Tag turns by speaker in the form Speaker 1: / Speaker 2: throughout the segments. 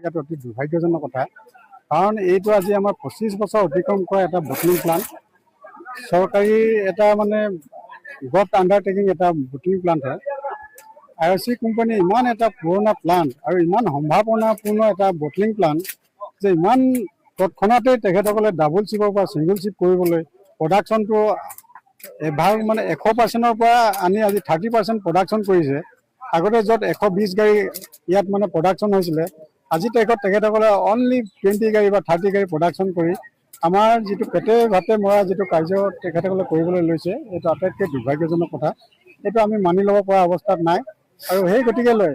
Speaker 1: ইয়াত অতি দুৰ্ভাগ্যজনক কথা। কাৰণ এইটো আজি আমাৰ 25 বছৰ অতিক্ৰম কৰা এটা বটলিং প্লান্ট, চৰকাৰী এটা মানে গভ আণ্ডাৰটেকিং এটা বটলিং প্লান্ট হয়। IOC কোম্পানী ইমান এটা পুৰণা প্লান্ট আৰু ইমান সম্ভাৱনাপূৰ্ণ এটা বটলিং প্লান্ট যে ইমান তৎক্ষণাতে তেখেতসকলে ডাবল চিপৰ পৰা ছিংগল চিপ কৰিবলৈ প্ৰডাকশ্যনটো এভাগ মানে 100% পৰা আনি আজি 30% প্ৰডাকশ্যন কৰিছে। আগতে য'ত 120 গাড়ী ইয়াত মানে প্ৰডাকশ্যন হৈছিলে, আজি তাৰিখত তেখেতসকলে অনলি 20 গাড়ী বা 30 গাড়ী প্ৰডাকশ্যন কৰি আমাৰ যিটো পেটে ভাতে মৰা যিটো কাৰ্য তেখেতসকলে কৰিবলৈ লৈছে, এইটো আটাইতকৈ দুৰ্ভাগ্যজনক কথা। এইটো আমি মানি ল'ব পৰা অৱস্থাত নাই। আৰু সেই গতিকে লৈ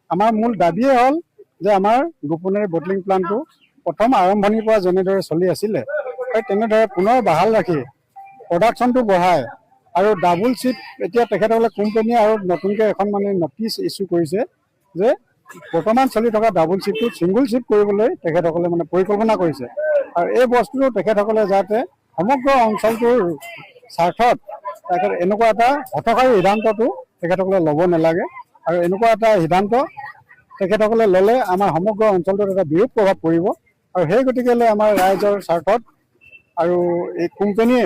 Speaker 1: আমাৰ মূল দাবীয়ে হ'ল যে আমাৰ গোপনেৰী বটলিং প্লান্টটো প্ৰথম আৰম্ভণিৰ পৰা যেনেদৰে চলি আছিলে সেই তেনেদৰে পুনৰ বাহাল ৰাখি প্ৰডাকশ্যনটো বঢ়ায় আৰু ডাবল চিপ এতিয়া তেখেতসকলে কোম্পানীয়ে আৰু নতুনকৈ এখন মানে নটিচ ইছ্যু কৰিছে যে বৰ্তমান চলি থকা ডাবল চিপটো ছিংগল চিপ কৰিবলৈ তেখেতসকলে মানে পৰিকল্পনা কৰিছে। আৰু এই বস্তুটো তেখেতসকলে যাতে সমগ্ৰ অঞ্চলটোৰ স্বাৰ্থত তেখেত এনেকুৱা এটা হঠকাৰী সিদ্ধান্তটো তেখেতসকলে ল'ব নালাগে। আৰু এনেকুৱা এটা সিদ্ধান্ত তেখেতসকলে ল'লে আমাৰ সমগ্ৰ অঞ্চলটোত এটা বিৰূপ প্ৰভাৱ পৰিব। আৰু সেই গতিকেলৈ আমাৰ ৰাইজৰ স্বাৰ্থত আৰু এই কোম্পানীয়ে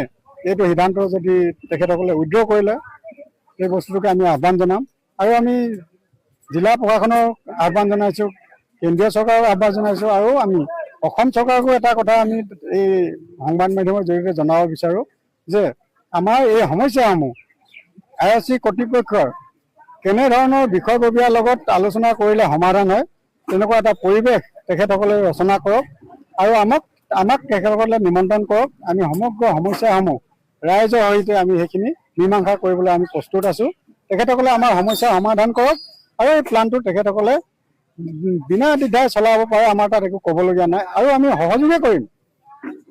Speaker 1: এইটো সিদ্ধান্ত যদি তেখেতসকলে উইড্ৰ কৰিলে এই বস্তুটোকে আমি আহ্বান জনাম। আৰু আমি জিলা প্ৰশাসনক আহ্বান জনাইছোঁ, কেন্দ্ৰীয় চৰকাৰক আহ্বান জনাইছোঁ, আৰু আমি অসম চৰকাৰকো এটা কথা আমি এই সংবাদ মাধ্যমৰ জৰিয়তে জনাব বিচাৰোঁ যে আমাৰ এই সমস্যাসমূহ IOC কৰ্তৃপক্ষৰ কেনেধৰণৰ বিষয়ববীয়াৰ লগত আলোচনা কৰিলে সমাধান হয় তেনেকুৱা এটা পৰিৱেশ তেখেতসকলে ৰচনা কৰক আৰু আমাক তেখেতসকলে নিমন্ত্ৰণ কৰক। আমি সমগ্ৰ সমস্যাসমূহ ৰাইজৰ সৈতে আমি সেইখিনি মীমাংসা কৰিবলৈ আমি প্ৰস্তুত আছোঁ। তেখেতসকলে আমাৰ সমস্যা সমাধান কৰক আৰু এই প্লানটো তেখেতসকলে বিনা দ্বিধাই চলাব পাৰে, আমাৰ তাত একো ক'বলগীয়া নাই। আৰু আমি সহযোগে কৰিম।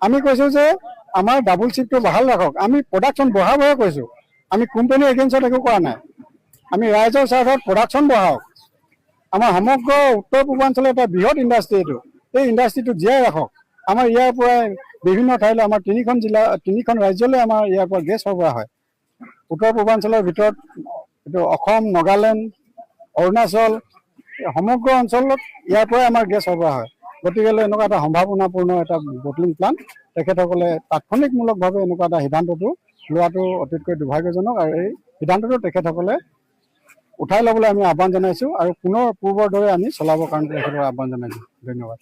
Speaker 1: আমি কৈছোঁ যে আমাৰ ডাবল চিপটো বাহাল ৰাখক, আমি প্ৰডাকশ্যন বঢ়াবহে কৈছোঁ, আমি কোম্পানীৰ এগেইনষ্টত একো কৰা নাই। আমি ৰাইজৰ স্বাৰ্থত প্ৰডাকশ্যন বঢ়াওক। আমাৰ সমগ্ৰ উত্তৰ পূৰ্বাঞ্চলৰ এটা বৃহৎ ইণ্ডাষ্ট্ৰী এইটো, এই ইণ্ডাষ্ট্ৰীটো জীয়াই ৰাখক। আমাৰ ইয়াৰ পৰাই বিভিন্ন ঠাইলৈ আমাৰ 3খন ৰাজ্যলৈ আমাৰ ইয়াৰ পৰা গেছ সৰবৰাহ হয়। উত্তৰ পূৰ্বাঞ্চলৰ ভিতৰত এইটো অসম, নাগালেণ্ড, অৰুণাচল সমগ্ৰ অঞ্চলত ইয়াৰ পৰাই আমাৰ গেছ সৰবৰাহ হয়। গতিকেলৈ এনেকুৱা এটা সম্ভাৱনাপূৰ্ণ এটা বটলিং প্লান্ট তেখেতসকলে তাৎক্ষণিকমূলকভাৱে এনেকুৱা এটা সিদ্ধান্তটো লোৱাটো অতিকৈ দুৰ্ভাগ্যজনক। আৰু এই সিদ্ধান্তটো তেখেতসকলে উঠাই ল'বলৈ আমি আহ্বান জনাইছোঁ আৰু পুনৰ পূৰ্বৰ দৰে আমি চলাবৰ কাৰণে তেখেতসকলে আহ্বান জনাইছোঁ। ধন্যবাদ।